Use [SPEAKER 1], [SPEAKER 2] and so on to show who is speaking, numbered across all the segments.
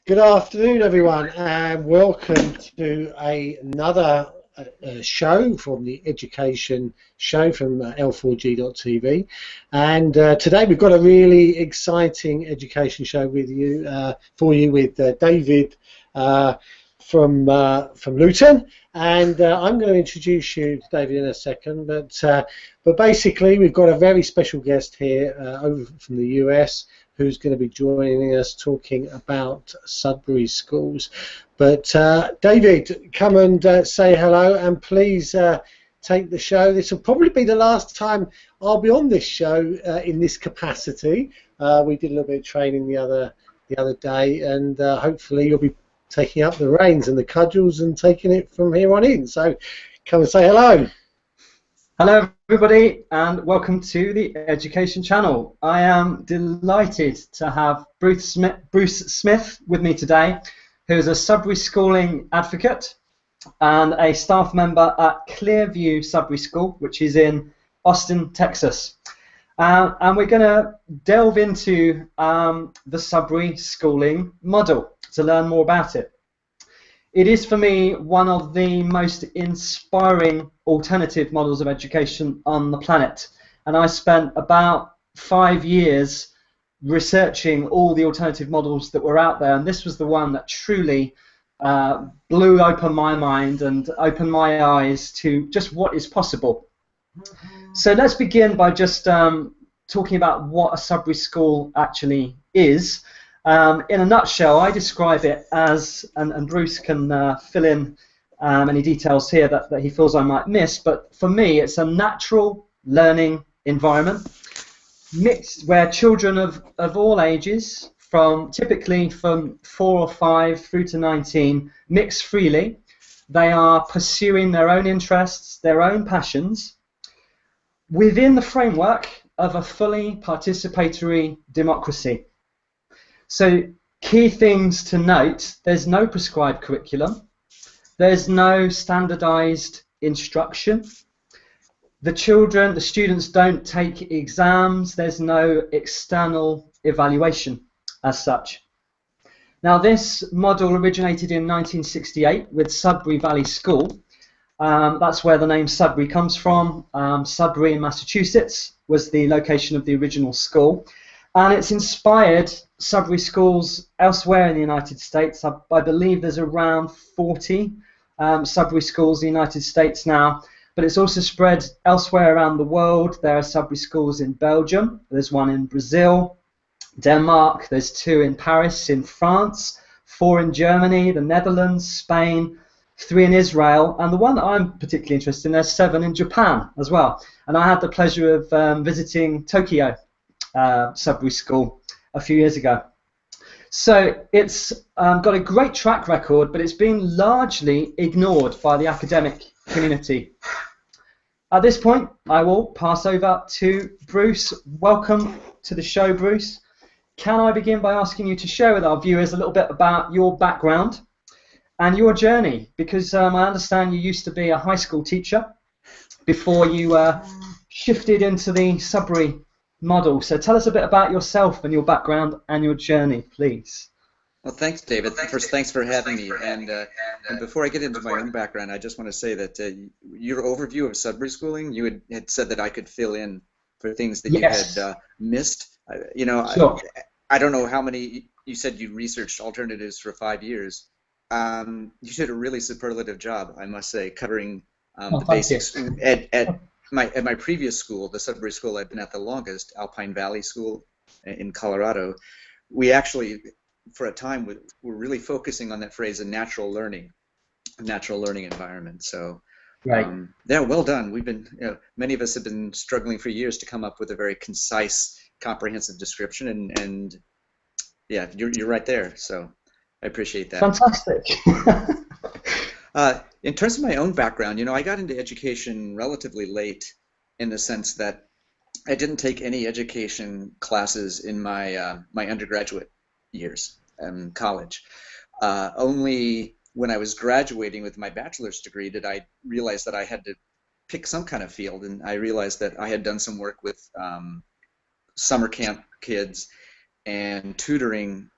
[SPEAKER 1] Good afternoon, everyone, and welcome to another show from the Education Show from L4G.TV. And today we've got a really exciting education show with you for you with David from Luton, and I'm going to introduce you to David in a second. But basically, we've got a very special guest here over from the US, who's going to be joining us talking about Sudbury Schools. But David, come and say hello, and please take the show. This will probably be the last time I'll be on this show in this capacity. We did a little bit of training the other day, and hopefully you'll be taking up the reins and the cudgels and taking it from here on in. So come and say hello.
[SPEAKER 2] Hello everybody and welcome to the Education Channel. I am delighted to have Bruce Smith with me today, who is a Sudbury schooling advocate and a staff member at Clearview Sudbury School, which is in Austin, Texas. And we're going to delve into the Sudbury schooling model to learn more about it. It is, for me, one of the most inspiring alternative models of education on the planet. And I spent about 5 years researching all the alternative models that were out there, and this was the one that truly blew open my mind and opened my eyes to just what is possible. So let's begin by just talking about what a Sudbury school actually is. In a nutshell, I describe it as, and Bruce can fill in any details here that he feels I might miss, but for me it's a natural learning environment mixed where children of all ages, typically from 4 or 5 through to 19, mix freely. They are pursuing their own interests, their own passions, within the framework of a fully participatory democracy. So key things to note: there's no prescribed curriculum, there's no standardized instruction, the students don't take exams, there's no external evaluation as such. Now this model originated in 1968 with Sudbury Valley School. That's where the name Sudbury comes from. Sudbury in Massachusetts was the location of the original school, and it's inspired Sudbury schools elsewhere in the United States. I believe there's around 40 Sudbury schools in the United States now, but it's also spread elsewhere around the world. There are Sudbury schools in Belgium, there's one in Brazil, Denmark, there's 2 in Paris, in France, 4 in Germany, the Netherlands, Spain, 3 in Israel, and the one that I'm particularly interested in, there's 7 in Japan as well. And I had the pleasure of visiting Tokyo Sudbury School a few years ago. So it's got a great track record, but it's been largely ignored by the academic community. At this point, I will pass over to Bruce. Welcome to the show, Bruce. Can I begin by asking you to share with our viewers a little bit about your background and your journey? Because I understand you used to be a high school teacher before you shifted into the Sudbury model. So tell us a bit about yourself and your background and your journey, please.
[SPEAKER 3] Well, thanks, David. First, thanks for having me. And before I get into my own background, I just want to say that your overview of Sudbury schooling, you had said that I could fill in for things that
[SPEAKER 2] Yes.
[SPEAKER 3] you had missed.
[SPEAKER 2] Sure.
[SPEAKER 3] I don't know how many. You said you researched alternatives for 5 years. You did a really superlative job, I must say, covering the basics. At my previous school, the Sudbury School I'd been at the longest, Alpine Valley School in Colorado, we actually, for a time, were really focusing on that phrase, a natural learning environment. So,
[SPEAKER 2] right.
[SPEAKER 3] Yeah, well done. We've been, many of us have been struggling for years to come up with a very concise, comprehensive description, and yeah, you're right there. So, I appreciate that.
[SPEAKER 2] Fantastic.
[SPEAKER 3] In terms of my own background, I got into education relatively late, in the sense that I didn't take any education classes in my my undergraduate years in college. Only when I was graduating with my bachelor's degree did I realize that I had to pick some kind of field, and I realized that I had done some work with summer camp kids and tutoring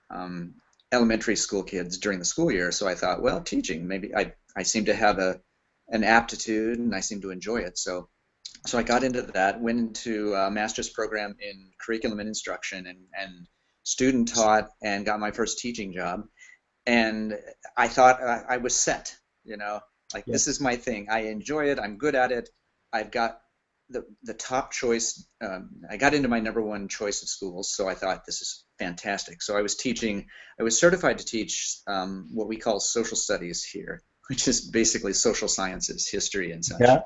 [SPEAKER 3] elementary school kids during the school year. So I thought, well, teaching, maybe I seem to have an aptitude and I seem to enjoy it. So I got into that, went into a master's program in curriculum and instruction and student taught, and got my first teaching job. And I thought I was set, like this is my thing. I enjoy it. I'm good at it. I've got the top choice. I got into my #1 choice of schools, so I thought this is fantastic. So I was certified to teach what we call social studies here, which is basically social sciences, history and such.
[SPEAKER 2] Yeah.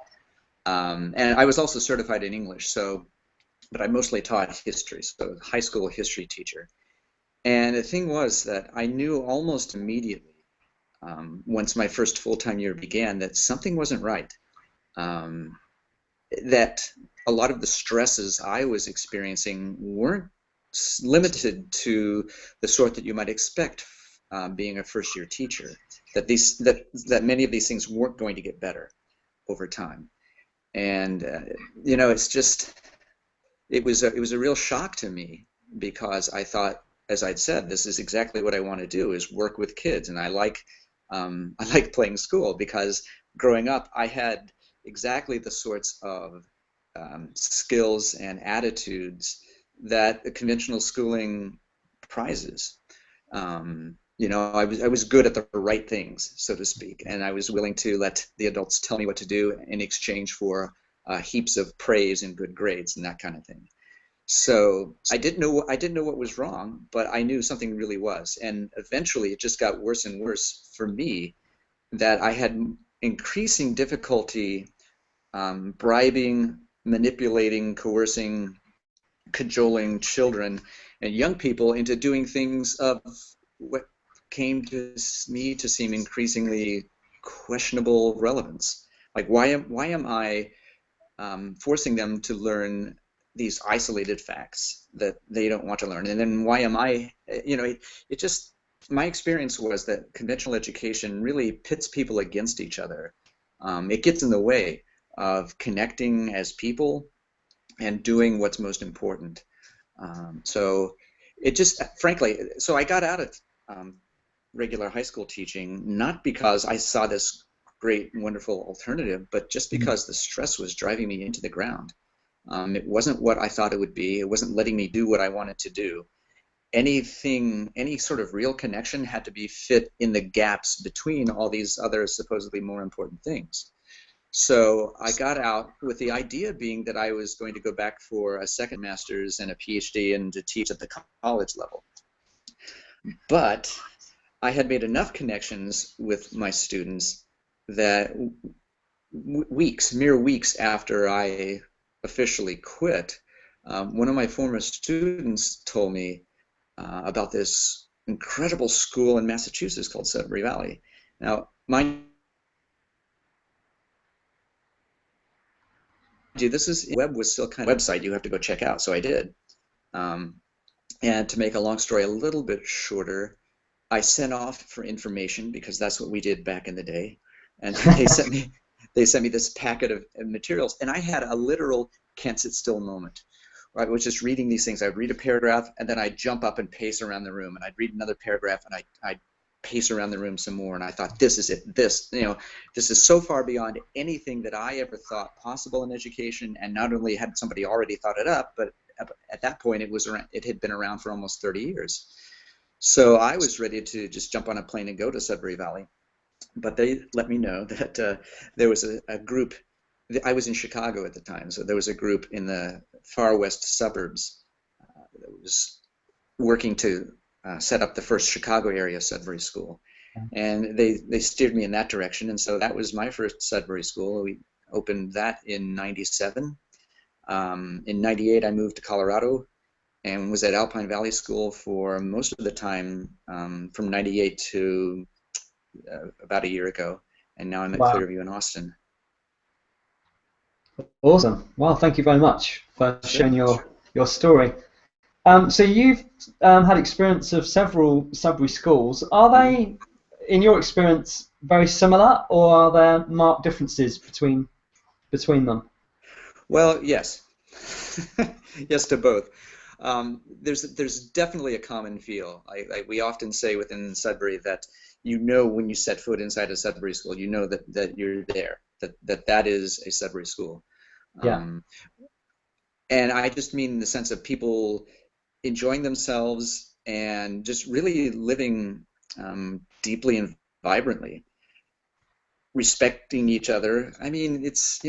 [SPEAKER 3] And I was also certified in English, but I mostly taught history, so high school history teacher. And the thing was that I knew almost immediately, once my first full-time year began, that something wasn't right. That a lot of the stresses I was experiencing weren't limited to the sort that you might expect being a first-year teacher. That many of these things weren't going to get better over time. And it was a real shock to me, because I thought, as I'd said, this is exactly what I want to do, is work with kids, and I like playing school, because growing up I had exactly the sorts of skills and attitudes that the conventional schooling prizes. I was good at the right things, so to speak, and I was willing to let the adults tell me what to do in exchange for heaps of praise and good grades and that kind of thing. So I didn't know what was wrong, but I knew something really was, and eventually it just got worse and worse for me, that I had increasing difficulty bribing, manipulating, coercing, cajoling children and young people into doing things of what came to me to seem increasingly questionable relevance. Like, why am I forcing them to learn these isolated facts that they don't want to learn? And then why am I, my experience was that conventional education really pits people against each other. It gets in the way of connecting as people and doing what's most important. So I got out of regular high school teaching, not because I saw this great, wonderful alternative, but just because the stress was driving me into the ground. It wasn't what I thought it would be. It wasn't letting me do what I wanted to do. Any sort of real connection had to be fit in the gaps between all these other supposedly more important things. So I got out with the idea being that I was going to go back for a second master's and a PhD and to teach at the college level. But I had made enough connections with my students that mere weeks after I officially quit, one of my former students told me about this incredible school in Massachusetts called Sudbury Valley. Now, mind you, web was still kind of a website you have to go check out, so I did. And to make a long story a little bit shorter, I sent off for information, because that's what we did back in the day, and they sent me this packet of materials, and I had a literal can't sit still moment. I was just reading these things. I'd read a paragraph, and then I'd jump up and pace around the room, and I'd read another paragraph, and I'd pace around the room some more, and I thought, this is it. This is so far beyond anything that I ever thought possible in education, and not only had somebody already thought it up, but at that point it had been around for almost 30 years. So I was ready to just jump on a plane and go to Sudbury Valley, but they let me know that there was a group. I was in Chicago at the time, so there was a group in the far west suburbs that was working to set up the first Chicago area Sudbury School, and they steered me in that direction, and so that was my first Sudbury School. We opened that in '97. In '98, I moved to Colorado and was at Alpine Valley School for most of the time from '98 to about a year ago, and now I'm at Clearview in Austin.
[SPEAKER 2] Awesome. Well, thank you very much for sharing your story. So you've had experience of several Sudbury schools. Are they, in your experience, very similar, or are there marked differences between them?
[SPEAKER 3] Well, yes. Yes to both. There's definitely a common feel. We often say within Sudbury that when you set foot inside a Sudbury school, that you're there, that is a Sudbury school.
[SPEAKER 2] Yeah.
[SPEAKER 3] And I just mean the sense of people enjoying themselves and just really living deeply and vibrantly, respecting each other. I mean, it's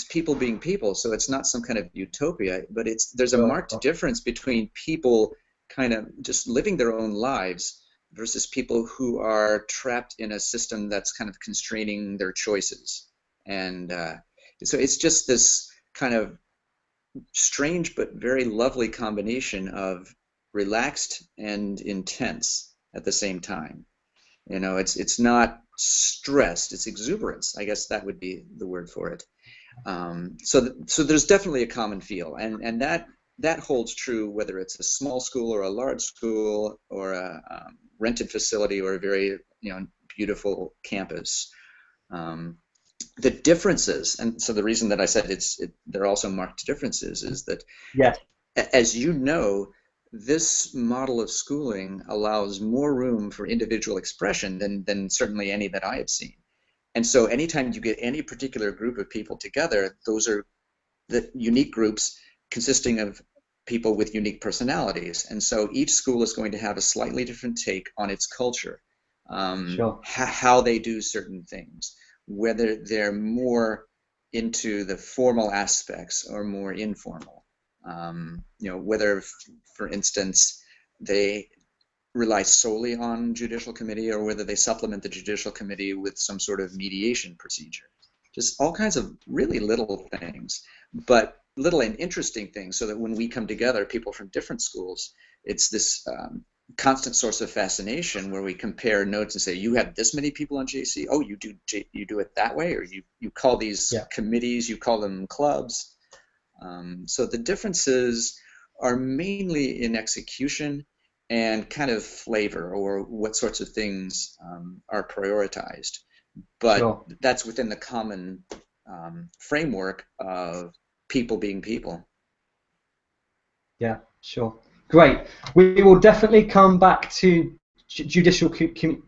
[SPEAKER 3] people being people, so it's not some kind of utopia, but there's a marked difference between people kind of just living their own lives versus people who are trapped in a system that's kind of constraining their choices. And so it's just this kind of strange but very lovely combination of relaxed and intense at the same time. It's not stressed, it's exuberance. I guess that would be the word for it. So there's definitely a common feel, and that holds true whether it's a small school or a large school or a rented facility or a very beautiful campus. The differences, and so the reason that I said there are also marked differences, is that,
[SPEAKER 2] yes,
[SPEAKER 3] as you know, this model of schooling allows more room for individual expression than certainly any that I have seen. And so anytime you get any particular group of people together, those are the unique groups consisting of people with unique personalities. And so each school is going to have a slightly different take on its culture,
[SPEAKER 2] sure.
[SPEAKER 3] how they do certain things, whether they're more into the formal aspects or more informal. Whether, for instance, they rely solely on judicial committee or whether they supplement the judicial committee with some sort of mediation procedure. Just all kinds of really little things, but little and interesting things, so that when we come together, people from different schools, it's this constant source of fascination where we compare notes and say, you have this many people on JC, oh, you do it that way, or you call these committees, you call them clubs. So the differences are mainly in execution and kind of flavor, or what sorts of things are prioritized. But that's within the common framework of people being people.
[SPEAKER 2] Yeah, sure. Great. We will definitely come back to judicial committee,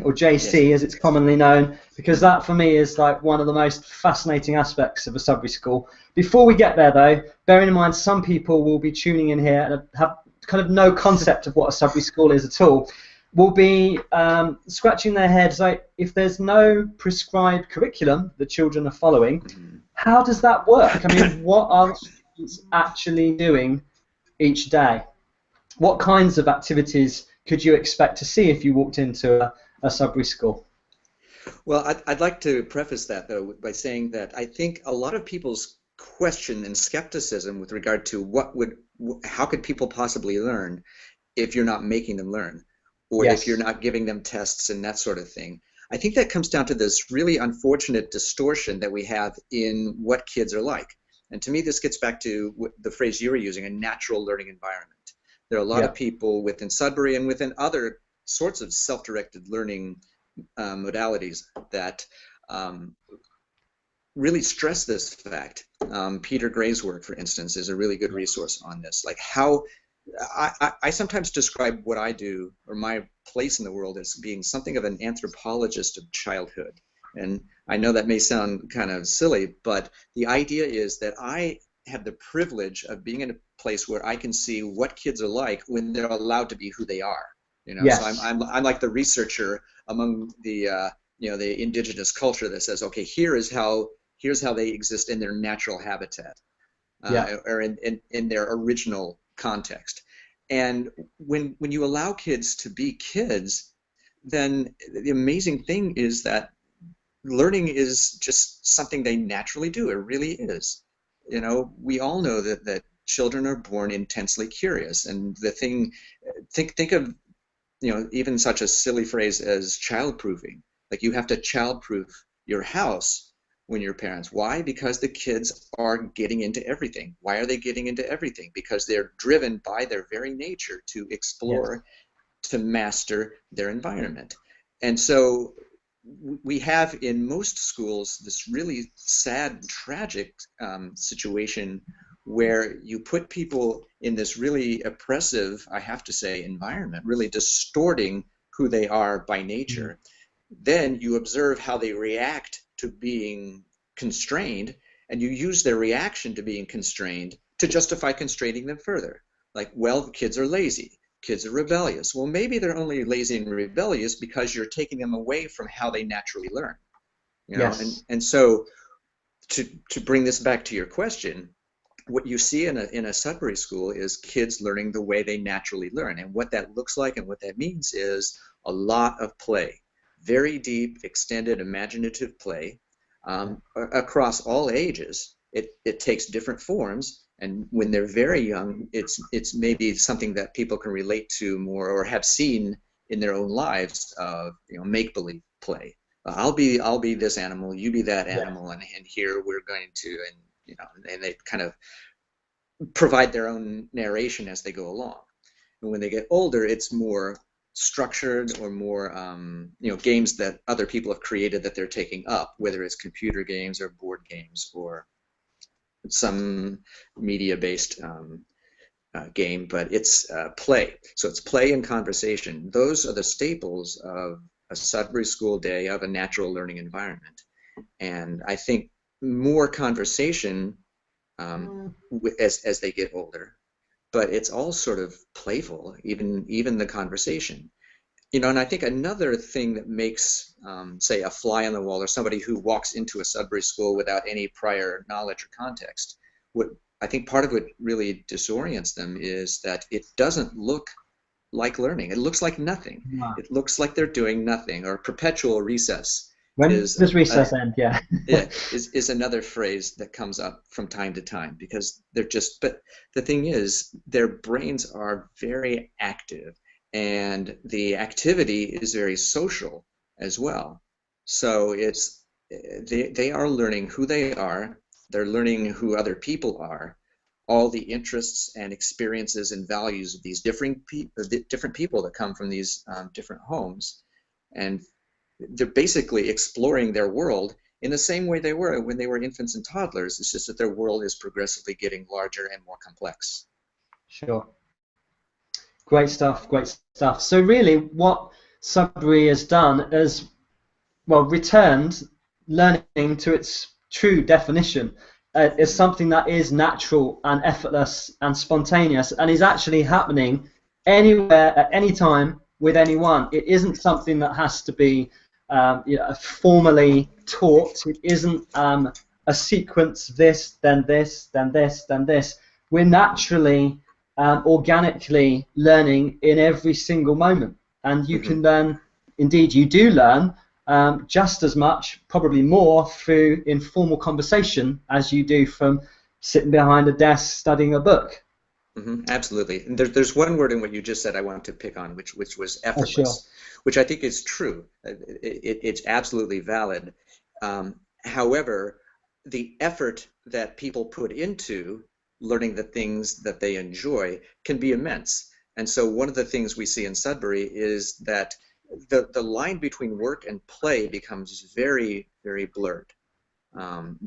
[SPEAKER 2] or JC,
[SPEAKER 3] yes,
[SPEAKER 2] as it's commonly known, because that for me is like one of the most fascinating aspects of a Sudbury school. Before we get there though, bearing in mind some people will be tuning in here and have kind of no concept of what a Sudbury school is at all, will be scratching their heads like, if there's no prescribed curriculum the children are following, how does that work? I mean, what are students actually doing each day? What kinds of activities could you expect to see if you walked into a Sudbury school?
[SPEAKER 3] Well, I'd like to preface that, though, by saying that I think a lot of people's question and skepticism with regard to how could people possibly learn if you're not making them learn, or if you're not giving them tests and that sort of thing. I think that comes down to this really unfortunate distortion that we have in what kids are like. And to me, this gets back to the phrase you were using, a natural learning environment. There are a lot of people within Sudbury and within other sorts of self-directed learning modalities that really stress this fact. Peter Gray's work, for instance, is a really good resource on this. Like how I sometimes describe what I do, or my place in the world, as being something of an anthropologist of childhood. And I know that may sound kind of silly, but the idea is that I have the privilege of being in a place where I can see what kids are like when they're allowed to be who they are. So I'm like the researcher among the the indigenous culture that says, okay, here's how they exist in their natural habitat, or in their original context. And when you allow kids to be kids, then the amazing thing is that learning is just something they naturally do. It really is. We all know that children are born intensely curious, and the thing, think of even such a silly phrase as child-proofing. Like, you have to child-proof your house when you're parents. Why? Because the kids are getting into everything. Why are they getting into everything? Because they're driven by their very nature to explore, to master their environment. And so we have in most schools this really sad and tragic situation where you put people in this really oppressive, I have to say, environment, really distorting who they are by nature. Then you observe how they react to being constrained, and you use their reaction to being constrained to justify constraining them further. Like, well, the kids are lazy, kids are rebellious. Well, maybe they're only lazy and rebellious because you're taking them away from how they naturally learn. You know?
[SPEAKER 2] Yes.
[SPEAKER 3] And so to bring this back to your question, what you see in a Sudbury school is kids learning the way they naturally learn. And what that looks like and what that means is a lot of play. Very deep, extended, imaginative play across all ages. It takes different forms, and when they're very young, it's maybe something that people can relate to more or have seen in their own lives. Make-believe play. I'll be this animal, you be that animal, and here we're going to, and they kind of provide their own narration as they go along. And when they get older, it's more structured or more games that other people have created that they're taking up, whether it's computer games or board games or some media-based game, but it's play. So it's play and conversation. Those are the staples of a Sudbury School day, of a natural learning environment. And I think more conversation as they get older, but it's all sort of playful, even the conversation. And I think another thing that makes, say, a fly on the wall or somebody who walks into a Sudbury school without any prior knowledge or context, what I think part of what really disorients them is that it doesn't look like learning. It looks like nothing.
[SPEAKER 2] No.
[SPEAKER 3] It looks like they're doing nothing, or perpetual recess.
[SPEAKER 2] When does recess end? Yeah.
[SPEAKER 3] is another phrase that comes up from time to time, because but the thing is, their brains are very active, and the activity is very social as well. So they are learning who they are, they're learning who other people are, all the interests and experiences and values of these different people that come from these different homes, and they're basically exploring their world in the same way they were when they were infants and toddlers. It's just that their world is progressively getting larger and more complex.
[SPEAKER 2] Sure. Great stuff, great stuff. So really what Sudbury has done is, well, returned learning to its true definition. Is something that is natural and effortless and spontaneous, and is actually happening anywhere at any time with anyone. It isn't something that has to be formally taught. It isn't a sequence, this, then this, then this, then this. We're naturally, organically learning in every single moment. And you can learn, indeed you do learn, just as much, probably more, through informal conversation as you do from sitting behind a desk studying a book.
[SPEAKER 3] Absolutely. And there's one word in what you just said I wanted to pick on, which was effortless, which I think is true. It's absolutely valid. However, the effort that people put into learning the things that they enjoy can be immense. And so one of the things we see in Sudbury is that the line between work and play becomes very, very blurred,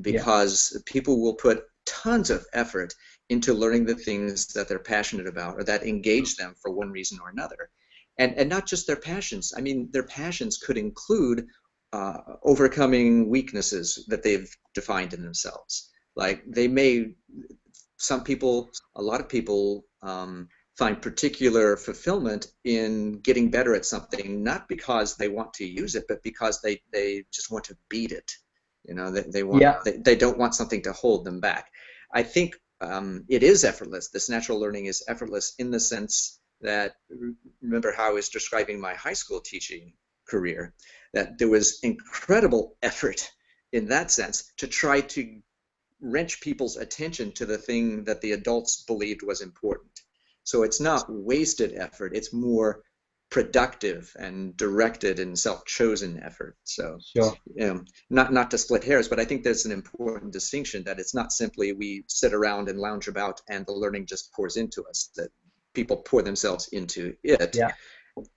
[SPEAKER 3] because people will put tons of effort into learning the things that they're passionate about or that engage them for one reason or another. And not just their passions. I mean, their passions could include overcoming weaknesses that they've defined in themselves. Like a lot of people find particular fulfillment in getting better at something, not because they want to use it, but because they just want to beat it. They don't want something to hold them back. I think it is effortless. This natural learning is effortless in the sense that, remember how I was describing my high school teaching career, that there was incredible effort in that sense to try to wrench people's attention to the thing that the adults believed was important. So it's not wasted effort, it's more productive and directed and self-chosen effort. So not to split hairs, but I think there's an important distinction, that it's not simply we sit around and lounge about and the learning just pours into us, that people pour themselves into it,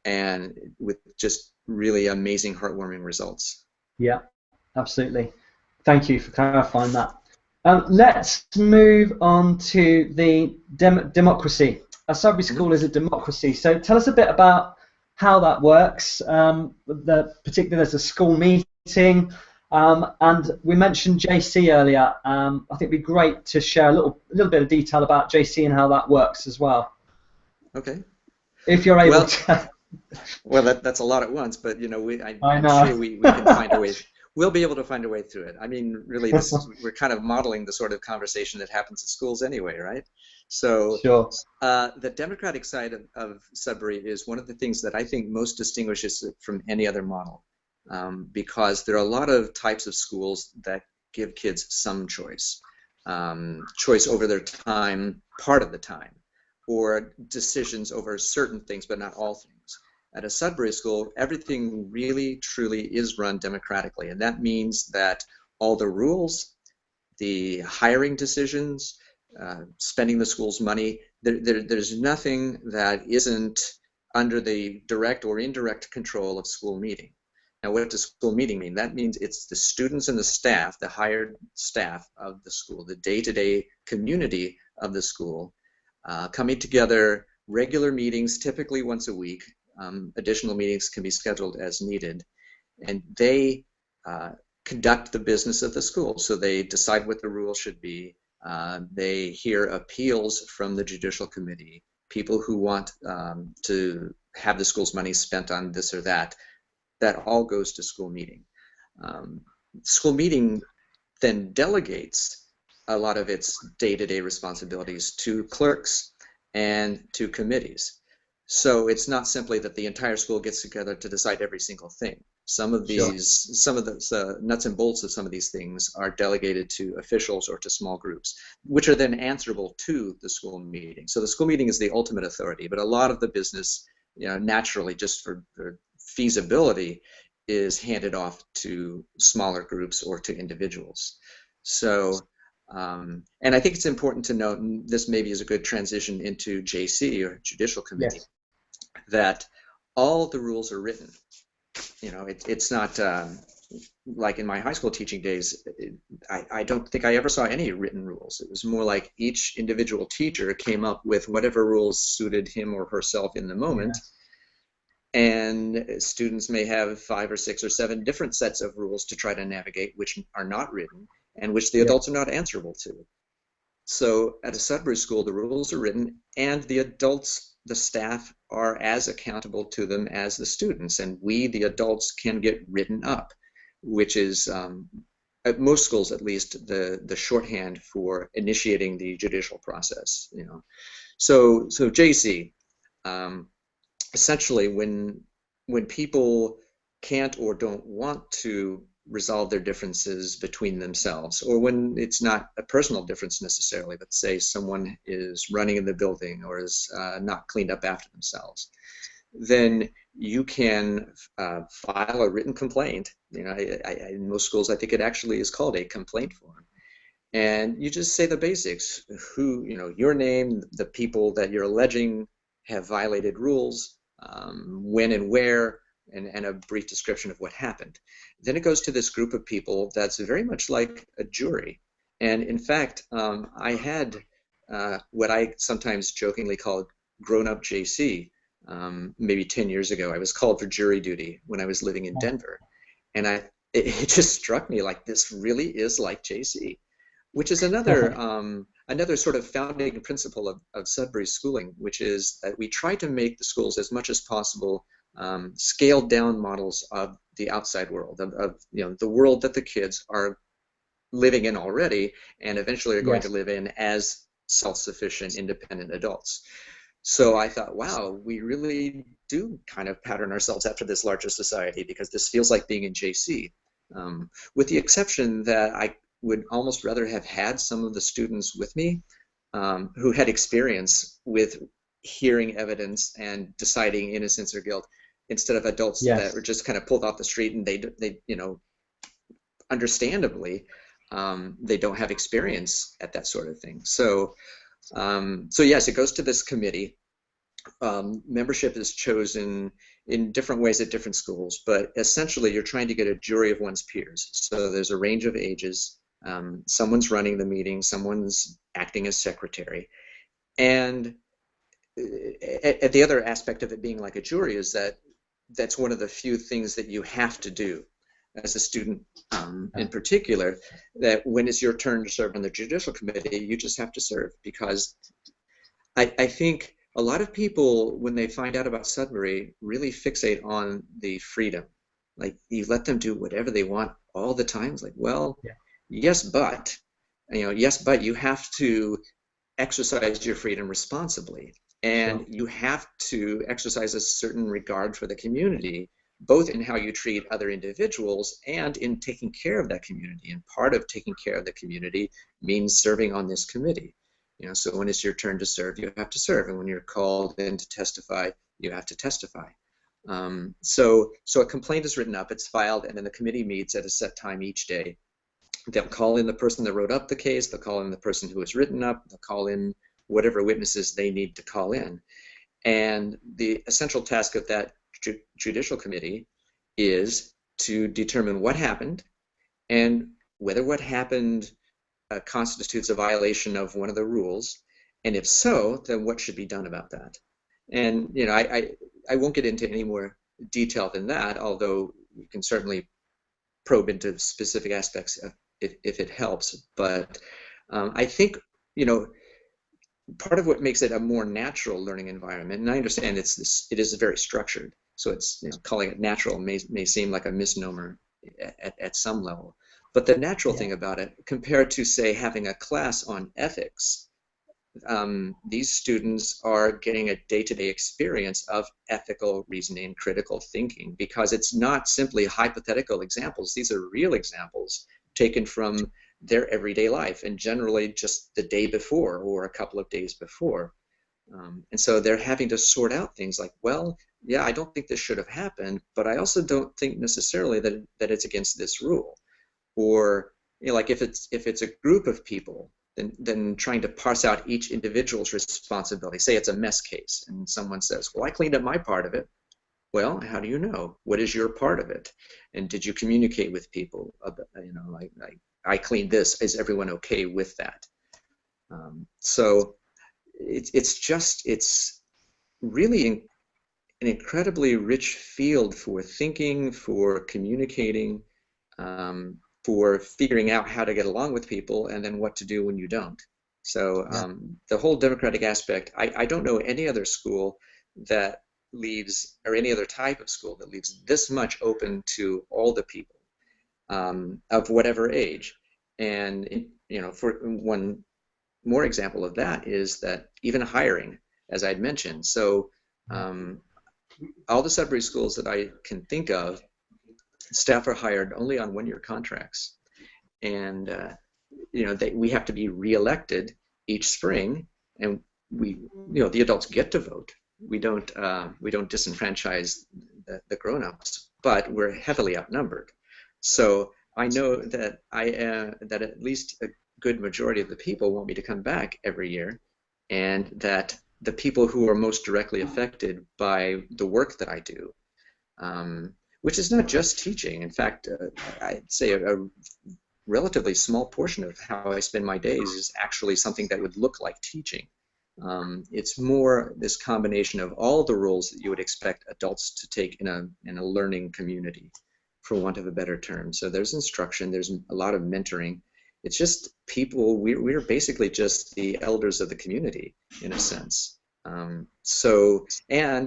[SPEAKER 3] and with just really amazing, heartwarming results.
[SPEAKER 2] Yeah, absolutely. Thank you for clarifying that. Let's move on to the democracy. A Sudbury School is a democracy, so tell us a bit about how that works. Particularly, there's a school meeting, and we mentioned JC earlier. I think it'd be great to share a little bit of detail about JC and how that works as well.
[SPEAKER 3] Okay.
[SPEAKER 2] If you're able to.
[SPEAKER 3] Well, that's a lot at once, but you know,
[SPEAKER 2] I'm
[SPEAKER 3] sure we can find a way. We'll be able to find a way through it. I mean, really, we're kind of modeling the sort of conversation that happens at schools anyway, right? So,
[SPEAKER 2] sure.
[SPEAKER 3] The democratic side of Sudbury is one of the things that I think most distinguishes it from any other model, because there are a lot of types of schools that give kids some choice over their time, part of the time, or decisions over certain things, but not all things. At a Sudbury school, everything really, truly is run democratically, and that means that all the rules, the hiring decisions, spending the school's money, there's nothing that isn't under the direct or indirect control of school meeting. Now, what does school meeting mean? That means it's the students and the staff, the hired staff of the school, the day-to-day community of the school, coming together, regular meetings, typically once a week. Additional meetings can be scheduled as needed, and they conduct the business of the school. So they decide what the rules should be. They hear appeals from the judicial committee, people who want to have the school's money spent on this or that. That all goes to school meeting. School meeting then delegates a lot of its day-to-day responsibilities to clerks and to committees. So it's not simply that the entire school gets together to decide every single thing. Some of these, some of the nuts and bolts of some of these things are delegated to officials or to small groups, which are then answerable to the school meeting. So the school meeting is the ultimate authority, but a lot of the business, you know, naturally, just for feasibility, is handed off to smaller groups or to individuals. So, and I think it's important to note, and this maybe is a good transition into JC, or Judicial Committee, that all the rules are written. You know, it's not like in my high school teaching days, I don't think I ever saw any written rules. It was more like each individual teacher came up with whatever rules suited him or herself in the moment. And students may have 5 or 6 or 7 different sets of rules to try to navigate, which are not written and which the adults are not answerable to. So at a Sudbury school, the rules are written, and the adults, the staff, are as accountable to them as the students, and we, the adults, can get written up, which is, at most schools at least, the shorthand for initiating the judicial process. You know, so JC, essentially, when people can't or don't want to resolve their differences between themselves, or when it's not a personal difference necessarily, but say someone is running in the building or is not cleaned up after themselves, then you can file a written complaint. You know, in most schools, I think it actually is called a complaint form, and you just say the basics: who, you know, your name, the people that you're alleging have violated rules, when and where, and a brief description of what happened. Then it goes to this group of people that's very much like a jury. And in fact, I had what I sometimes jokingly called grown-up JC. Maybe 10 years ago, I was called for jury duty when I was living in Denver. And it just struck me like, this really is like JC, which is another another sort of founding principle of Sudbury schooling, which is that we try to make the schools as much as possible scaled down models of the outside world, of you know, the world that the kids are living in already and eventually are going to live in as self-sufficient, independent adults. So I thought, wow, we really do kind of pattern ourselves after this larger society, because this feels like being in JC, with the exception that I would almost rather have had some of the students with me who had experience with hearing evidence and deciding innocence or guilt, instead of adults that were just kind of pulled off the street, and they you know, understandably, they don't have experience at that sort of thing. So so yes, it goes to this committee. Membership is chosen in different ways at different schools, but essentially you're trying to get a jury of one's peers. So there's a range of ages. Someone's running the meeting, someone's acting as secretary. And the other aspect of it being like a jury is that that's one of the few things that you have to do as a student, in particular, that when it's your turn to serve on the judicial committee, you just have to serve. Because I think a lot of people, when they find out about Sudbury, really fixate on the freedom. Like, you let them do whatever they want all the time. It's like, well, yes, but, yes, but you have to exercise your freedom responsibly. And you have to exercise a certain regard for the community, both in how you treat other individuals and in taking care of that community. And part of taking care of the community means serving on this committee. So when it's your turn to serve, you have to serve. And when you're called in to testify, you have to testify. So a complaint is written up, it's filed, and then the committee meets at a set time each day. They'll call in the person that wrote up the case, they'll call in the person who was written up, they'll call in whatever witnesses they need to call in. And the essential task of that judicial committee is to determine what happened and whether what happened constitutes a violation of one of the rules, and if so, then what should be done about that. And I won't get into any more detail than that, although we can certainly probe into specific aspects if it helps. But I think part of what makes it a more natural learning environment, and I understand it is very structured, so it's calling it natural may seem like a misnomer at some level. But the natural thing about it, compared to, say, having a class on ethics, these students are getting a day-to-day experience of ethical reasoning, critical thinking, because it's not simply hypothetical examples. These are real examples taken from their everyday life, and generally just the day before or a couple of days before. And so they're having to sort out things like, well, yeah, I don't think this should have happened, but I also don't think necessarily that it's against this rule. Or like if it's a group of people, then trying to parse out each individual's responsibility. Say it's a mess case, and someone says, well, I cleaned up my part of it. Well, how do you know? What is your part of it? And did you communicate with people about, like I cleaned this, is everyone okay with that? So it's really an incredibly rich field for thinking, for communicating, for figuring out how to get along with people, and then what to do when you don't. So the whole democratic aspect, I don't know any other school that leaves, or any other type of school that leaves this much open to all the people of whatever age. And for one more example of that is that even hiring, as I'd mentioned. So all the Sudbury schools that I can think of, staff are hired only on one-year contracts, and we have to be re-elected each spring, and the adults get to vote. We don't disenfranchise the grown-ups, but we're heavily outnumbered. So I know that that at least a good majority of the people want me to come back every year, and that the people who are most directly affected by the work that I do, which is not just teaching. In fact, I'd say a relatively small portion of how I spend my days is actually something that would look like teaching. It's more this combination of all the roles that you would expect adults to take in a learning community, for want of a better term. So there's instruction, there's a lot of mentoring. It's just people, we're basically just the elders of the community, in a sense. And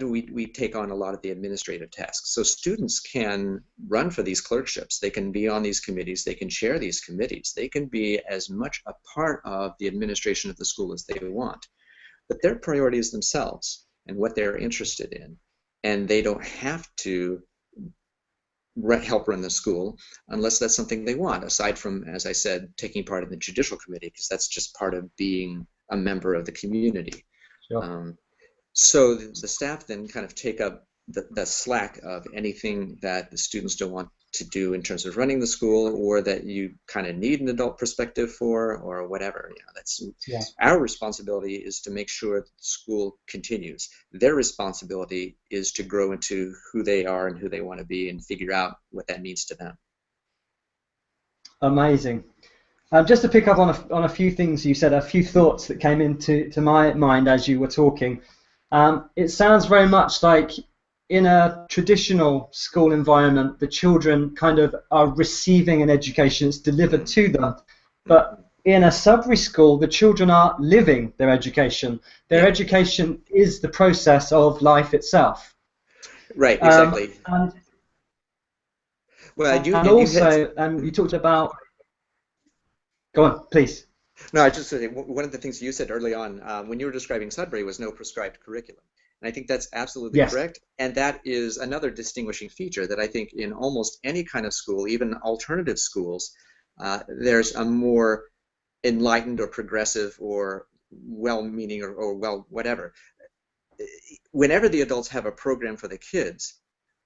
[SPEAKER 3] we take on a lot of the administrative tasks. So students can run for these clerkships, they can be on these committees, they can chair these committees, they can be as much a part of the administration of the school as they want. But their priority is themselves and what they're interested in. And they don't have to help run the school unless that's something they want, aside from, as I said, taking part in the judicial committee, because that's just part of being a member of the community. Sure. So the staff then kind of take up the slack of anything that the students don't want to do in terms of running the school, or that you kind of need an adult perspective for, or whatever. That's our responsibility is to make sure that the school continues. Their responsibility is to grow into who they are and who they want to be, and figure out what that means to them.
[SPEAKER 2] Amazing. Just to pick up on a few things you said, a few thoughts that came into my mind as you were talking. It sounds very much like in a traditional school environment, the children kind of are receiving an education that's delivered to them. But in a Sudbury school, the children are living their education. Their education is the process of life itself.
[SPEAKER 3] Right, exactly.
[SPEAKER 2] You talked about... Go on, please.
[SPEAKER 3] No, I just said one of the things you said early on when you were describing Sudbury was no prescribed curriculum. And I think that's absolutely correct. And that is another distinguishing feature that I think in almost any kind of school, even alternative schools, there's a more enlightened or progressive or well-meaning or well whatever. Whenever the adults have a program for the kids,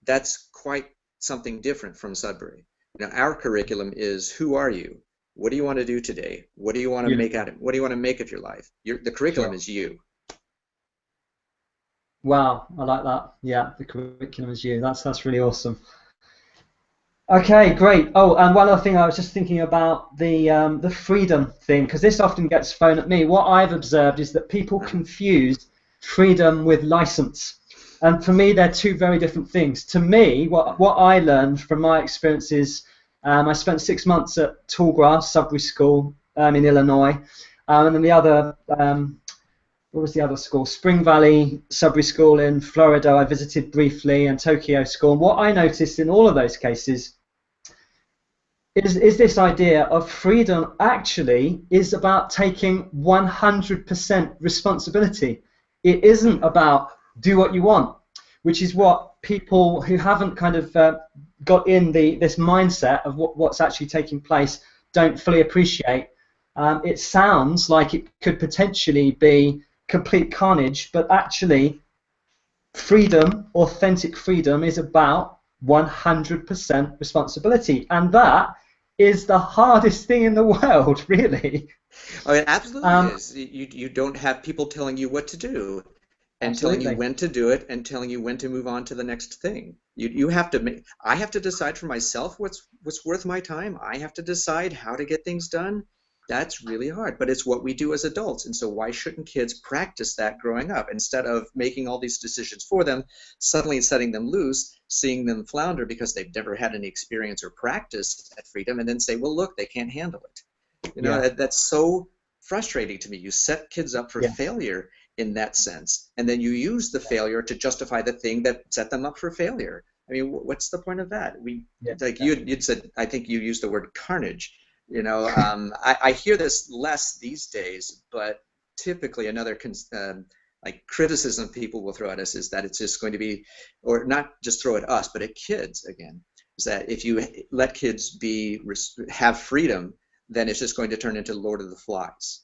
[SPEAKER 3] that's quite something different from Sudbury. Now, our curriculum is, who are you? What do you want to do today? What do you want to make out of it? What do you want to make of your life? The curriculum is you.
[SPEAKER 2] Wow, I like that. Yeah, the curriculum is you. That's really awesome. Okay, great. Oh, and one other thing, I was just thinking about the freedom thing, because this often gets thrown at me. What I've observed is that people confuse freedom with license. And for me, they're two very different things. To me, what I learned from my experiences, I spent 6 months at Tallgrass, Sudbury School in Illinois, and then the other, what was the other school? Spring Valley Sudbury School in Florida I visited briefly, and Tokyo School. And what I noticed in all of those cases is this idea of freedom actually is about taking 100% responsibility. It isn't about do what you want, which is what people who haven't kind of got in this mindset of what's actually taking place don't fully appreciate. It sounds like it could potentially be complete carnage, but actually freedom, authentic freedom, is about 100% responsibility, and that is the hardest thing in the world, really.
[SPEAKER 3] Oh, it absolutely is. You don't have people telling you what to do and telling you when to do it and telling you when to move on to the next thing. You have to I have to decide for myself what's worth my time. I have to decide how to get things done. That's really hard, but it's what we do as adults. And so why shouldn't kids practice that growing up instead of making all these decisions for them, suddenly setting them loose, seeing them flounder because they've never had any experience or practice at freedom, and then say, well, look, they can't handle it. You know, that's so frustrating to me. You set kids up for failure in that sense, and then you use the failure to justify the thing that set them up for failure. I mean, what's the point of that? You'd said, I think you used the word carnage. You know, I hear this less these days, but typically another like criticism people will throw at us is that it's just going to be, or not just throw at us, but at kids again, is that if you let kids have freedom, then it's just going to turn into Lord of the Flies.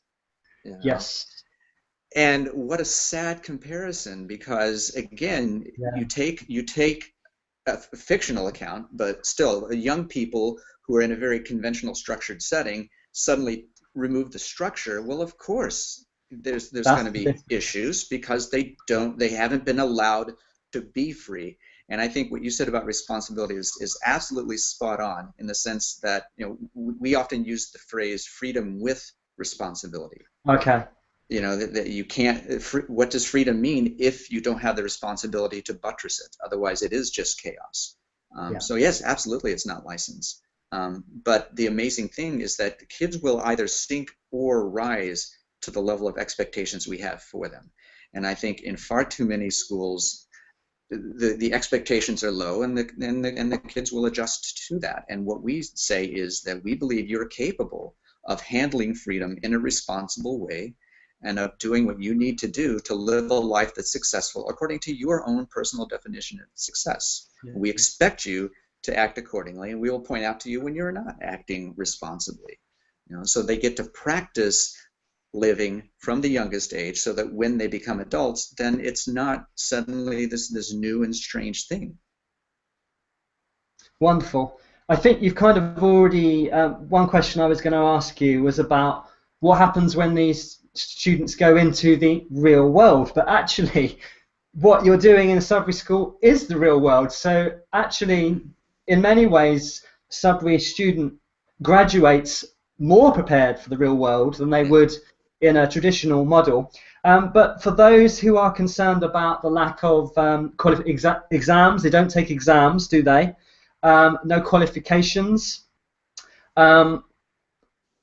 [SPEAKER 3] You know? Yes. And what a sad comparison, because again, you take a fictional account, but still young people who are in a very conventional structured setting suddenly remove the structure. Well, of course there's going to be issues because they haven't been allowed to be free. And I think what you said about responsibility is absolutely spot on, in the sense that, you know, we often use the phrase freedom with responsibility.
[SPEAKER 2] Okay.
[SPEAKER 3] You know, that you can't, what does freedom mean if you don't have the responsibility to buttress it? Otherwise it is just chaos. So yes, absolutely, it's not licensed. But the amazing thing is that the kids will either sink or rise to the level of expectations we have for them. And I think in far too many schools, the expectations are low, and the kids will adjust to that. And what we say is that we believe you're capable of handling freedom in a responsible way, and of doing what you need to do to live a life that's successful according to your own personal definition of success. Yeah. We expect you to act accordingly, and we will point out to you when you're not acting responsibly. You know, so they get to practice living from the youngest age, so that when they become adults, then it's not suddenly this new and strange thing.
[SPEAKER 2] Wonderful. I think you've kind of already, one question I was going to ask you was about what happens when these students go into the real world, but actually what you're doing in a Sudbury School is the real world. So actually, in many ways, Sudbury student graduates more prepared for the real world than they would in a traditional model. But for those who are concerned about the lack of exams, they don't take exams, do they? No qualifications. How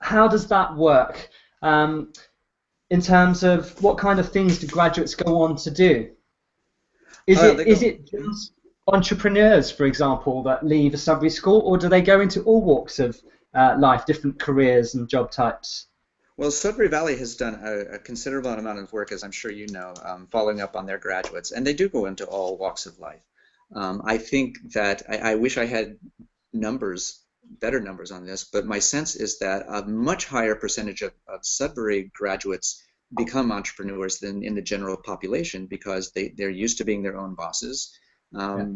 [SPEAKER 2] does that work in terms of what kind of things do graduates go on to do? Is it just entrepreneurs, for example, that leave a Sudbury school, or do they go into all walks of life, different careers and job types?
[SPEAKER 3] Well, Sudbury Valley has done a considerable amount of work, as I'm sure you know, following up on their graduates, and they do go into all walks of life. I think that I wish I had better numbers on this, but my sense is that a much higher percentage of Sudbury graduates become entrepreneurs than in the general population, because they're used to being their own bosses,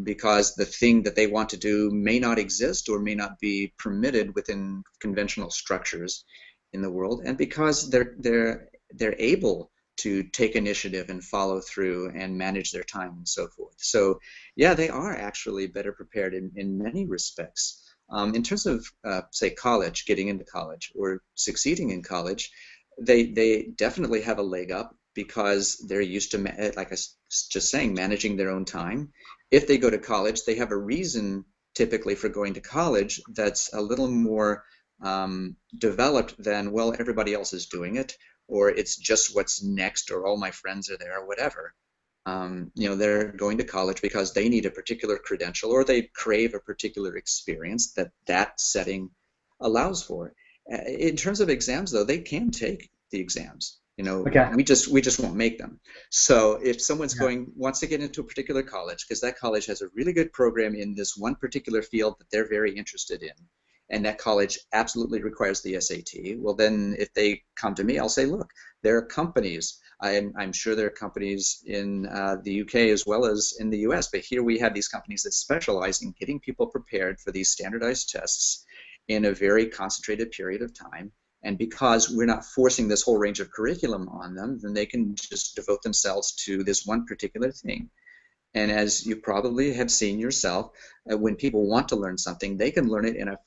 [SPEAKER 3] because the thing that they want to do may not exist or may not be permitted within conventional structures in the world, and because they're able to take initiative and follow through and manage their time and so forth. So yeah, they are actually better prepared in many respects. In terms of say college, getting into college or succeeding in college, they definitely have a leg up, because they're used to, like I was just saying, managing their own time. If they go to college, they have a reason typically for going to college that's a little more developed than, well, everybody else is doing it, or it's just what's next, or all my friends are there, or whatever. You know, they're going to college because they need a particular credential, or they crave a particular experience that setting allows for. In terms of exams, though, they can take the exams. You know, we just won't make them. So if someone's wants to get into a particular college because that college has a really good program in this one particular field that they're very interested in, and that college absolutely requires the SAT, well, then if they come to me, I'll say, look, there are companies. I'm sure there are companies in the UK as well as in the US, but here we have these companies that specialize in getting people prepared for these standardized tests in a very concentrated period of time. And because we're not forcing this whole range of curriculum on them, then they can just devote themselves to this one particular thing. And as you probably have seen yourself, when people want to learn something, they can learn it in a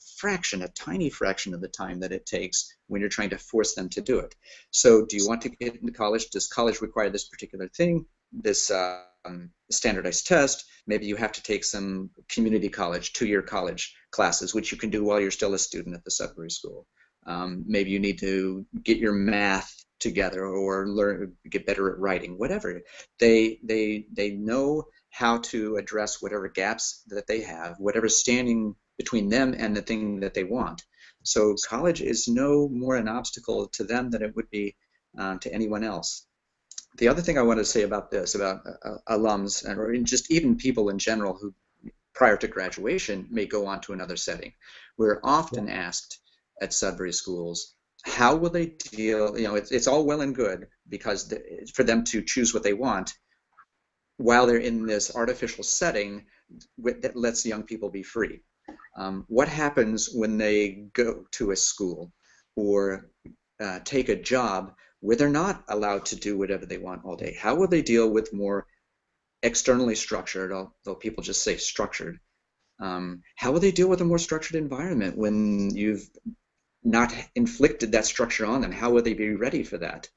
[SPEAKER 3] tiny fraction of the time that it takes when you're trying to force them to do it. So do you want to get into college? Does college require this particular thing, this standardized test? Maybe you have to take some community college, 2-year college classes, which you can do while you're still a student at the Sudbury School. Maybe you need to get your math together or get better at writing, whatever. They know how to address whatever gaps that they have, whatever's standing between them and the thing that they want. So college is no more an obstacle to them than it would be to anyone else. The other thing I want to say about this, about alums, or just even people in general who prior to graduation may go on to another setting, we're often asked at Sudbury Schools, how will they deal, you know, it's all well and good because for them to choose what they want while they're in this artificial setting that lets young people be free. What happens when they go to a school or take a job where they're not allowed to do whatever they want all day? How will they deal with more externally structured, although people just say structured, how will they deal with a more structured environment when you've not inflicted that structure on them? How will they be ready for that?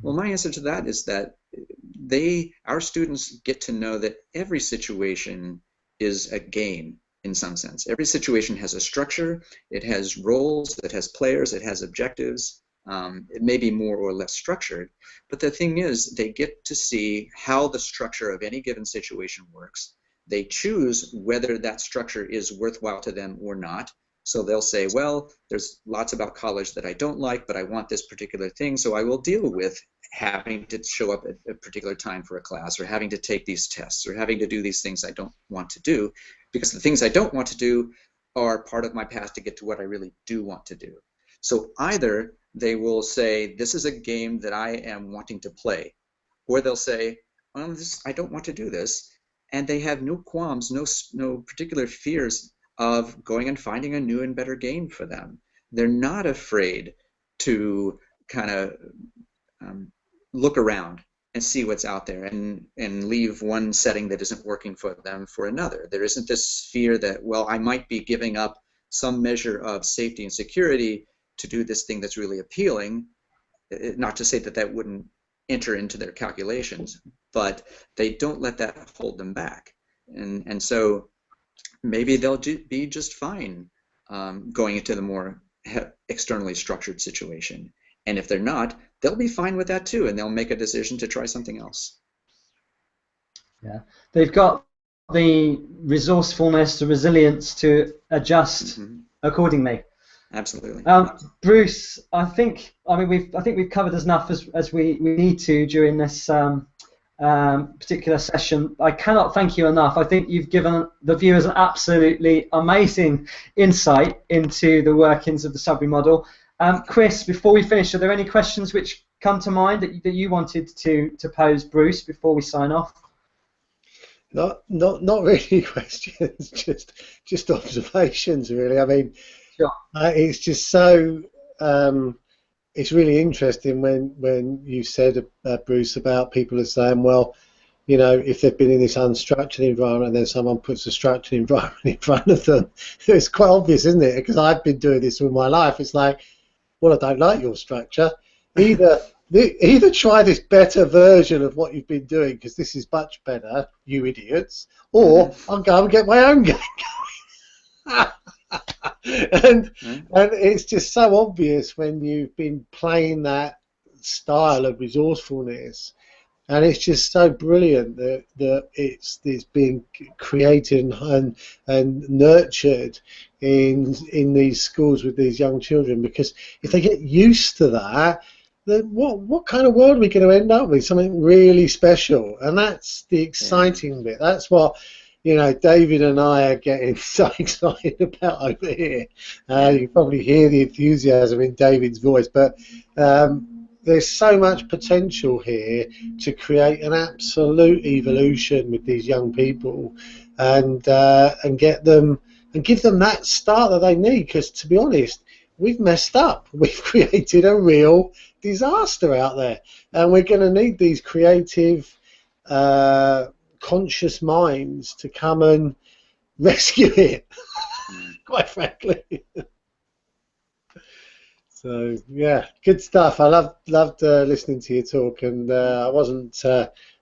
[SPEAKER 3] Well, my answer to that is that our students get to know that every situation is a game in some sense. Every situation has a structure, it has roles, it has players, it has objectives. It may be more or less structured, but the thing is they get to see how the structure of any given situation works. They choose whether that structure is worthwhile to them or not. So they'll say, well, there's lots about college that I don't like, but I want this particular thing, so I will deal with having to show up at a particular time for a class, or having to take these tests, or having to do these things I don't want to do, because the things I don't want to do are part of my path to get to what I really do want to do. So either they will say, this is a game that I am wanting to play, or they'll say, well, I don't want to do this, and they have no qualms, no particular fears of going and finding a new and better game for them. They're not afraid to kind of look around and see what's out there and leave one setting that isn't working for them for another. There isn't this fear that, well, I might be giving up some measure of safety and security to do this thing that's really appealing. Not to say that that wouldn't enter into their calculations, but they don't let that hold them back. And so maybe they'll be just fine going into the more externally structured situation. And if they're not, they'll be fine with that too, and they'll make a decision to try something else.
[SPEAKER 2] Yeah, they've got the resourcefulness, the resilience to adjust accordingly.
[SPEAKER 3] Absolutely.
[SPEAKER 2] Bruce, I think we've covered as enough as we need to during this particular session. I cannot thank you enough. I think you've given the viewers an absolutely amazing insight into the workings of the Sudbury model. Chris, before we finish, are there any questions which come to mind that you wanted to pose Bruce before we sign off?
[SPEAKER 1] Not really questions, just observations really. I mean,
[SPEAKER 2] sure.
[SPEAKER 1] It's just so it's really interesting when you said, Bruce, about people are saying, well, you know, if they've been in this unstructured environment and then someone puts a structured environment in front of them, it's quite obvious, isn't it? Because I've been doing this all my life. It's like, well, I don't like your structure. Either try this better version of what you've been doing, because this is much better, you idiots, or I'll go and get my own game going. and it's just so obvious when you've been playing that style of resourcefulness, and it's just so brilliant that it's being created and nurtured in these schools with these young children, because if they get used to that, then what kind of world are we going to end up with? Something really special, and that's the exciting bit. That's what, you know, David and I are getting so excited about over here. You can probably hear the enthusiasm in David's voice, but there's so much potential here to create an absolute evolution with these young people, and get them and give them that start that they need. Because to be honest, we've messed up. We've created a real disaster out there, and we're going to need these creative, conscious minds to come and rescue it. Quite frankly. So yeah, good stuff. I loved listening to you talk, and I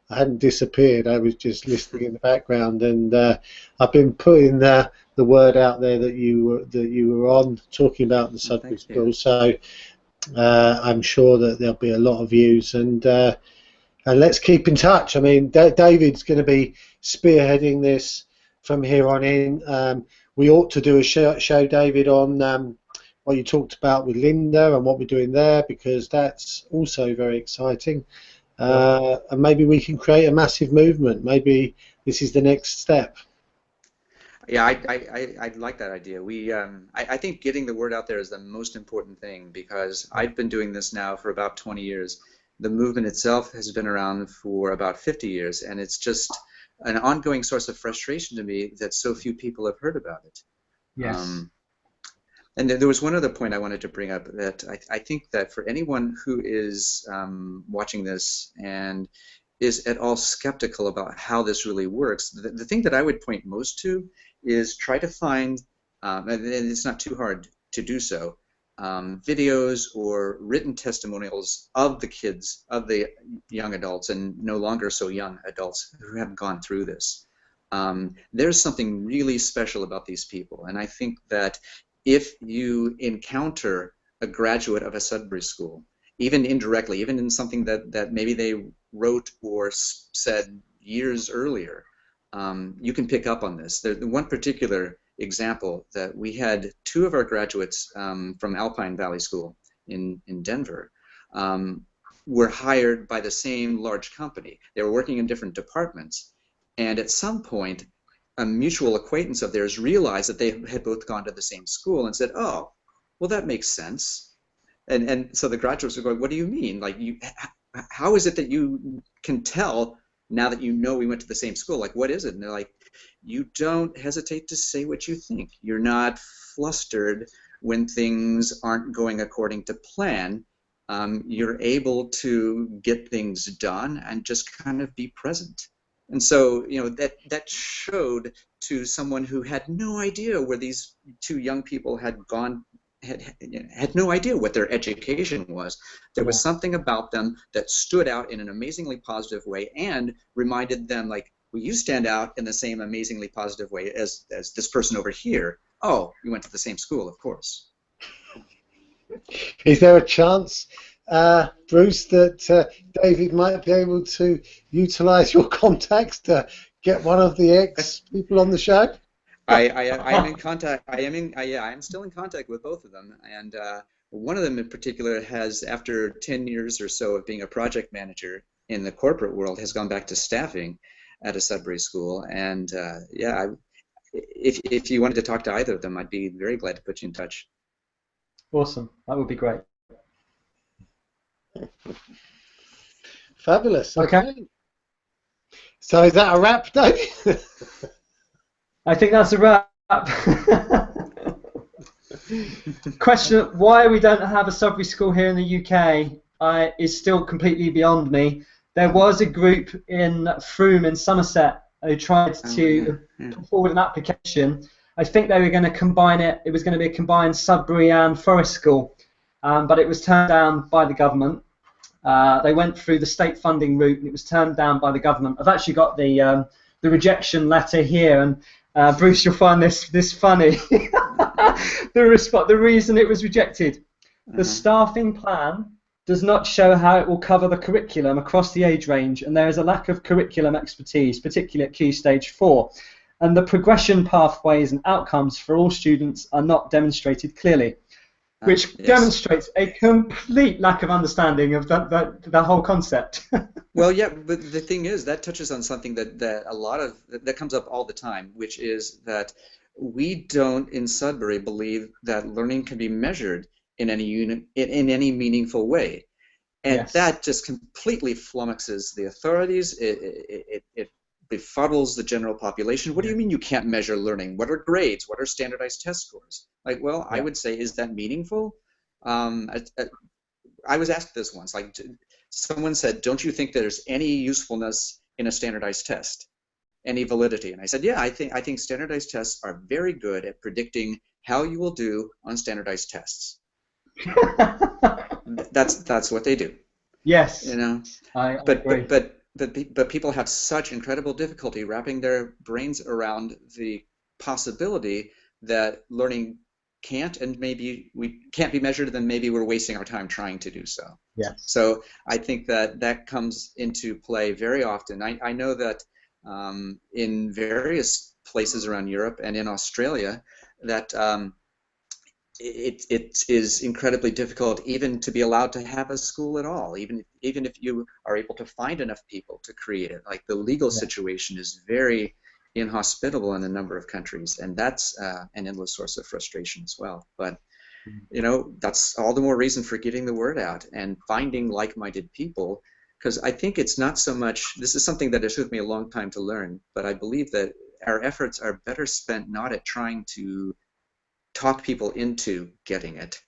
[SPEAKER 1] hadn't disappeared. I was just listening in the background, and I've been putting the word out there that you were on talking about the Sudbury Schools. So I'm sure that there'll be a lot of views, and let's keep in touch. I mean, David's going to be spearheading this from here on in. We ought to do a show, David, on what you talked about with Linda and what we're doing there, because that's also very exciting. And maybe we can create a massive movement. Maybe this is the next step.
[SPEAKER 3] Yeah, I like that idea. I think getting the word out there is the most important thing, because I've been doing this now for about 20 years. The movement itself has been around for about 50 years, and it's just an ongoing source of frustration to me that so few people have heard about it.
[SPEAKER 2] Yes.
[SPEAKER 3] And there was one other point I wanted to bring up, that I think that for anyone who is watching this and is at all skeptical about how this really works, the thing that I would point most to is try to find, and it's not too hard to do so, videos or written testimonials of the kids, of the young adults, and no longer so young adults who have gone through this. There's something really special about these people, and I think that if you encounter a graduate of a Sudbury school, even indirectly, even in something that maybe they wrote or said years earlier, you can pick up on this. The one particular example that we had, two of our graduates from Alpine Valley School in Denver were hired by the same large company. They were working in different departments, and at some point a mutual acquaintance of theirs realized that they had both gone to the same school and said, oh, well, that makes sense. And so the graduates were going, what do you mean? Like, how is it that you can tell now that you know we went to the same school? Like, what is it? And they're like, you don't hesitate to say what you think. You're not flustered when things aren't going according to plan. You're able to get things done and just kind of be present. And so, you know, that showed to someone who had no idea where these two young people had gone had no idea what their education was. There was something about them that stood out in an amazingly positive way and reminded them, like, well, you stand out in the same amazingly positive way as this person over here. Oh, you went to the same school, of course.
[SPEAKER 1] Is there a chance, Bruce, that David might be able to utilize your contacts to get one of the ex-people on the show?
[SPEAKER 3] I am in contact. I am still in contact with both of them, and one of them in particular has, after 10 years or so of being a project manager in the corporate world, has gone back to staffing at a Sudbury school. And if you wanted to talk to either of them, I'd be very glad to put you in touch.
[SPEAKER 2] Awesome, that would be great.
[SPEAKER 1] Fabulous.
[SPEAKER 2] Okay.
[SPEAKER 1] So is that a wrap, David?
[SPEAKER 2] I think that's a wrap. Question: why we don't have a Sudbury school here in the UK is still completely beyond me. There was a group in Frome in Somerset who tried to put forward an application. I think they were going to combine it. It was going to be a combined Sudbury and Forest school, but it was turned down by the government. They went through the state funding route, and it was turned down by the government. I've actually got the rejection letter here, and Bruce, you'll find this funny. The reason it was rejected: the staffing plan does not show how it will cover the curriculum across the age range, and there is a lack of curriculum expertise, particularly at Key Stage 4. And the progression pathways and outcomes for all students are not demonstrated clearly, which demonstrates a complete lack of understanding of the whole concept.
[SPEAKER 3] Well, yeah, but the thing is, that touches on something that comes up all the time, which is that we don't in Sudbury believe that learning can be measured in any meaningful way, and that just completely flummoxes the authorities. It befuddles the general population. What do you mean you can't measure learning? What are grades? What are standardized test scores? Like, well, I would say, is that meaningful? I was asked this once. Like, someone said, "Don't you think there's any usefulness in a standardized test, any validity?" And I said, "Yeah, I think standardized tests are very good at predicting how you will do on standardized tests." That's what they do.
[SPEAKER 2] Yes.
[SPEAKER 3] You know.
[SPEAKER 2] I agree.
[SPEAKER 3] But people have such incredible difficulty wrapping their brains around the possibility that learning can't be measured, then maybe we're wasting our time trying to do so.
[SPEAKER 2] Yeah.
[SPEAKER 3] So I think that comes into play very often. I know that in various places around Europe and in Australia that it is incredibly difficult even to be allowed to have a school at all, even if you are able to find enough people to create it. Like, the legal situation is very inhospitable in a number of countries, and that's an endless source of frustration as well. But you know, that's all the more reason for getting the word out and finding like-minded people, because I think it's not so much, this is something that it took me a long time to learn, but I believe that our efforts are better spent not at trying to talk people into getting it,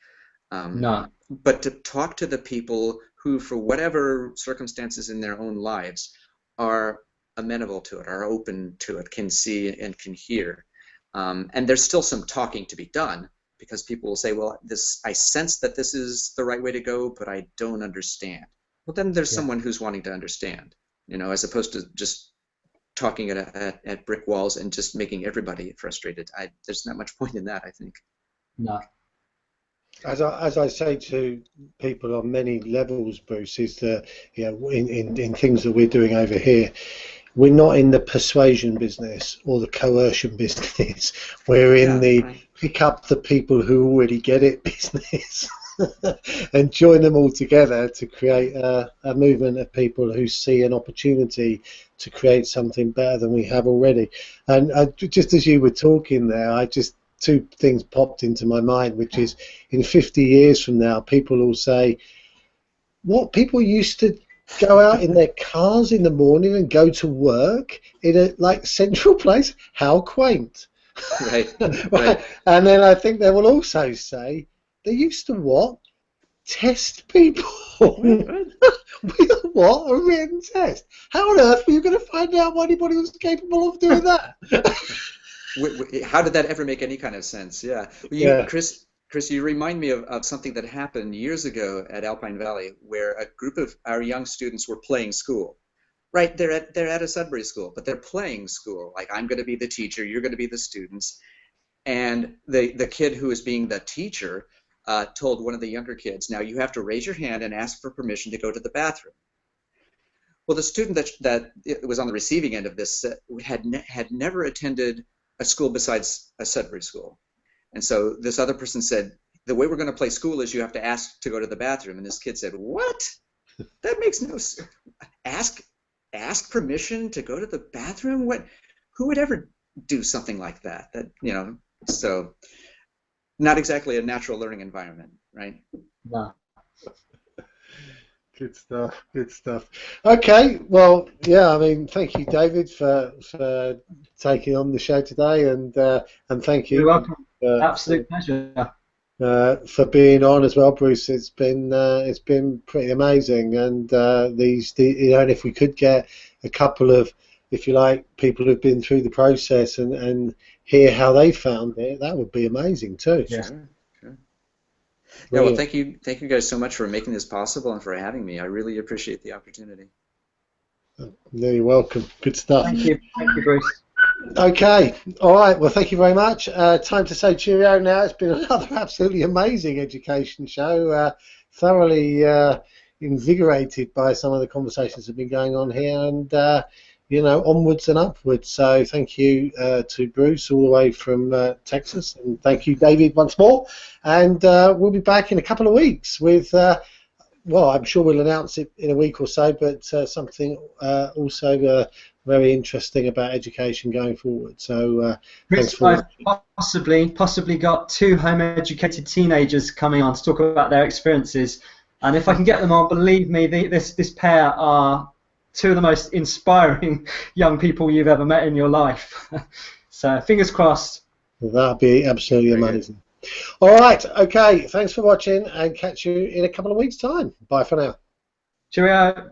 [SPEAKER 3] but to talk to the people who, for whatever circumstances in their own lives, are amenable to it, are open to it, can see and can hear. And there's still some talking to be done, because people will say, well, I sense that this is the right way to go, but I don't understand. Well, then there's someone who's wanting to understand, you know, as opposed to just talking at brick walls and just making everybody frustrated. There's not much point in that, I think.
[SPEAKER 2] No.
[SPEAKER 1] As I say to people on many levels, Bruce, is that, you know, in things that we're doing over here, we're not in the persuasion business or the coercion business. We're in the pick up the people who already get it business and join them all together to create a movement of people who see an opportunity to create something better than we have already. And just as you were talking there, two things popped into my mind, which is, in 50 years from now, people will say, what, people used to go out in their cars in the morning and go to work in a central place? How quaint.
[SPEAKER 3] Right.
[SPEAKER 1] Right. And then I think they will also say, they used to what? Test people. With what? A written test. How on earth were you going to find out what anybody was capable of doing that?
[SPEAKER 3] How did that ever make any kind of sense? Yeah. Chris, Chris, you remind me of something that happened years ago at Alpine Valley, where a group of our young students were playing school. Right, they're at a Sudbury school, but they're playing school. Like, I'm going to be the teacher, you're going to be the students. And the kid who was being the teacher told one of the younger kids, now you have to raise your hand and ask for permission to go to the bathroom. Well, the student that was on the receiving end of this had never attended a school besides a Sudbury school. And so this other person said, the way we're going to play school is you have to ask to go to the bathroom. And this kid said, what? That makes no sense. Ask permission to go to the bathroom? What? Who would ever do something like that? So not exactly a natural learning environment, right?
[SPEAKER 2] No.
[SPEAKER 1] Good stuff. Good stuff. Okay. Well, yeah. I mean, thank you, David, for taking on the show today, and thank you.
[SPEAKER 2] You're welcome. Absolute pleasure.
[SPEAKER 1] For being on as well, Bruce. It's been pretty amazing, and and if we could get a couple of, if you like, people who've been through the process and hear how they found it, that would be amazing too.
[SPEAKER 3] Yeah. Sure. Yeah, well, thank you guys so much for making this possible and for having me. I really appreciate the opportunity.
[SPEAKER 1] You're welcome. Good stuff.
[SPEAKER 2] Thank you, Bruce.
[SPEAKER 1] Okay, all right. Well, thank you very much. Time to say cheerio now. It's been another absolutely amazing education show. Thoroughly invigorated by some of the conversations that have been going on here, and onwards and upwards. So thank you to Bruce all the way from Texas, and thank you, David, once more. And we'll be back in a couple of weeks with, well, I'm sure we'll announce it in a week or so, but something also very interesting about education going forward. So thanks for
[SPEAKER 2] possibly got 2 home-educated teenagers coming on to talk about their experiences. And if I can get them on, believe me, this pair are 2 of the most inspiring young people you've ever met in your life. So fingers crossed.
[SPEAKER 1] That'd be absolutely amazing. All right, okay, thanks for watching, and catch you in a couple of weeks' time. Bye for now.
[SPEAKER 2] Cheerio.